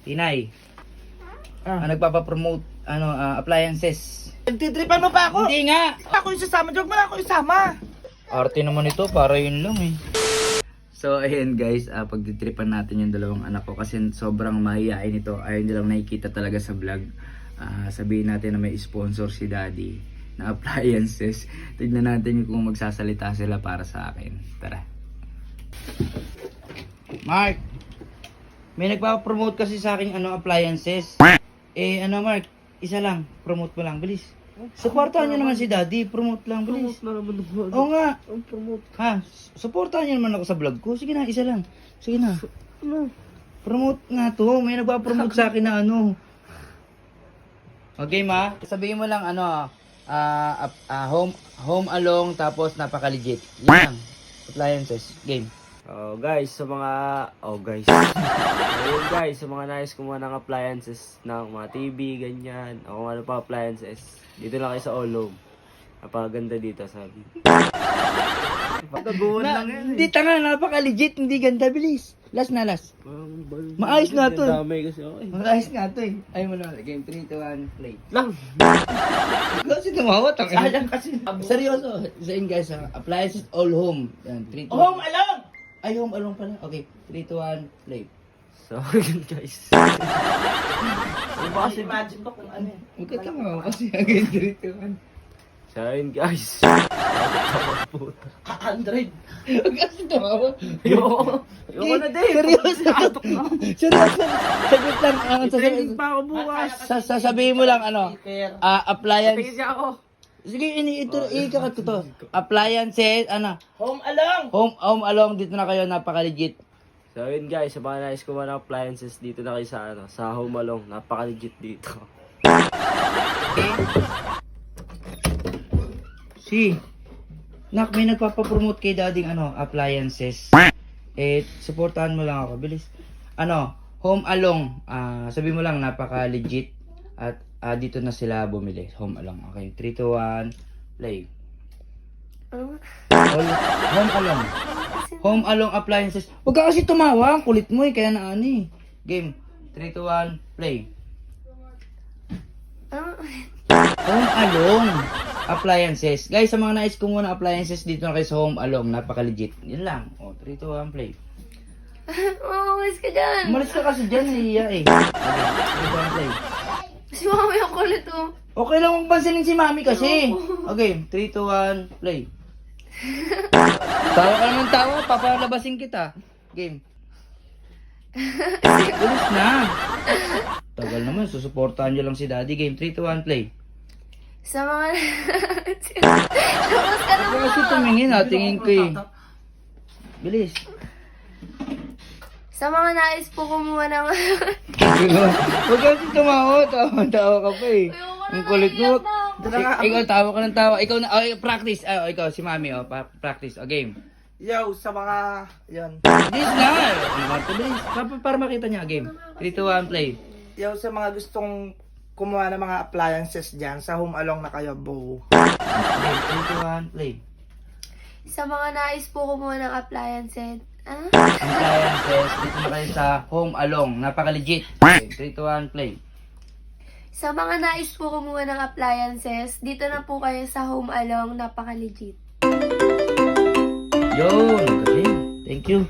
Tinay. Nagpapapromote appliances. Nagtitripan mo pa ako? Hindi nga. Ako yung sasama, joke mo na ako isama. Arte naman ito, para yun lang eh. So ayan guys, pagtitripan natin yung dalawang anak ko kasi sobrang mahihain ito. Ayaw nilang nakikita talaga sa vlog. Sabihin natin na may sponsor si daddy na appliances. Tignan natin kung magsasalita sila para sa akin. Tara. Mark, may nagpapapromote kasi sa akin appliances. Mark, isa lang, promote mo lang, bilis. Supportahan niyo naman si daddy, promote lang, bilis. Oo nga. Promote. Ha, supportahan niyo naman ako sa vlog ko. Sige na, isa lang. Sige na. Promote nga to. May nagpa-promote sa akin na Okay ma, sabihin mo lang home along tapos napaka-legit. Yan lang. Appliances. Game. Guys, sa mga nais kumuha ng appliances ng mga TV, ganyan, o kung ano pa appliances, dito lang kayo sa Olom. Napakaganda dito, sabi. Hindi tanga, napaka-legit, hindi ganda, bilis. Last na last. Maayos nga to. Damay kasi ako eh. Maayos nga to eh. Ay mo na, game 3, 2, 1, play. Lang! Kasi tumawa, Sayang kasi. Seryoso. Saying guys, appliances all home. Yan, 3, 2, Home alone! Ay, home along pala. Okay, 3, 2, 1, play. So, yun guys. Imagine ko kung ano yan. Huwag ka tama kasi again 3, 2, 1. So, yun guys. 100. Huwag kasi tumawa. Ayoko na din. Seryoso. Seryoso. Sagot lang. Training pa ako bukas. Sasabihin mo lang appliance. Tingin siya ako. Sige, ikakat ko to. Appliances, Home alone! home along, dito na kayo, napaka-legit. So, yun guys, sa mga nais kumuha ng appliances, dito na kayo sa Home Along. Napaka-legit dito. Nak, may nagpapapromote kay dading appliances. Supportahan mo lang ako, bilis. Home along, sabi mo lang napaka-legit at dito na sila bumili. Home along. Okay, 3, 2, 1, play. Home along. Home along appliances. Huwag ka kasi tumawa, ang kulit mo kaya Game, 3, 2, 1, play. Home along appliances. Guys, sa mga nais ko muna appliances, dito na kayo sa Home Along. Napaka-legit. Yan lang. 3, 2, 1, play. Umalis ka dyan. Umalis ka kasi dyan, Iya eh. Okay, 3, 2, 1, play. Si mami ang kulit oh. Okay lang mong pansinin si mami kasi. Okay, 3, 2, 1, play. Tawa ka naman tawa, papalabasin kita. Game. Ulis na. Tagal naman, susuportahan nyo lang si daddy. Game, 3, 2, 1, play. Sa mga... Tapos ka naman. Kasi tumingin tingin ko eh. Bilis. Sa mga nais po kumuha ng... Huwag kasi tumawa, tawa ka pa eh. Ang kulit mo. Ikaw tawa ka ng tawa. Ikaw na, practice. Ikaw, si mami, practice. Game. Yo, sa mga... Yan. Bilis na. Bilis. Para makita niya, game. 3, 2, 1, play. Yo, sa mga gustong kumuha ng mga appliances dyan, sa Home Along na kayo, bo. Game, 3, 2, 1, play. Sa mga nais po kumuha ng appliances. Appliances, dito na kayo sa Home Along. Napaka-legit. 3, 2, 1, play. Sa mga nais po kumuha ng appliances, dito na po kayo sa Home Along. Napaka-legit. Yun. Okay. Thank you.